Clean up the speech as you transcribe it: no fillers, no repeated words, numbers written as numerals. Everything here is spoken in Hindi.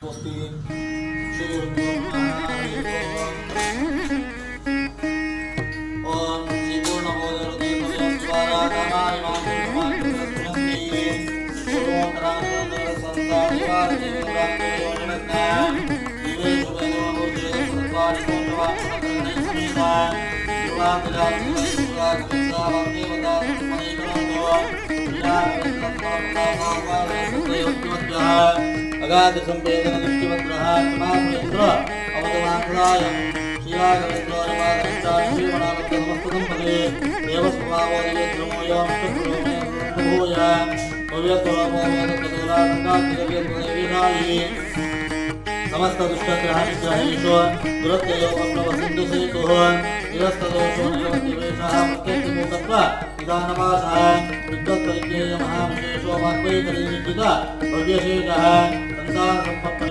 स्वस्ति श्री गुरुभ्यो नमः हरि ओम श्री पूर्णबोधरुदे भगवत्पादा नामाय मातृमातृस्मृति ओम रामचंद्र संसार निवारणे योजनज्ञा दिवे शुभेनो मूर्ते सत्वारि कोटवाक्खन्द्रने स्मीता युवामिलात्मने सुरागविसावं देवता मणिग्रन्थो अगाध संवेदन नित्यवत्रः समाप्रेन्द्र अवतमात्राय श्रीराघवेन्द्रवादश्रीमणावतमस्तदंपते देवस्वभावोदिवेद्रमोऽयं तत्पुरोमेभूय भव्यत्वमोदकदुरासङ्गातिरव्यत्वदेवीरायि समस्त दुष्टग्रहनिग्रहेषु दुरत्ययो वक्रवसिन्धु सेतुः निरस्तदोषो निरवतिवेशः प्रत्यक्षमूकत्व निदानवासः विद्वत्परिज्ञेय महाविशेषो वाग्वैकरीनिश्चित भव्यशेषः संसारसम्पत्परि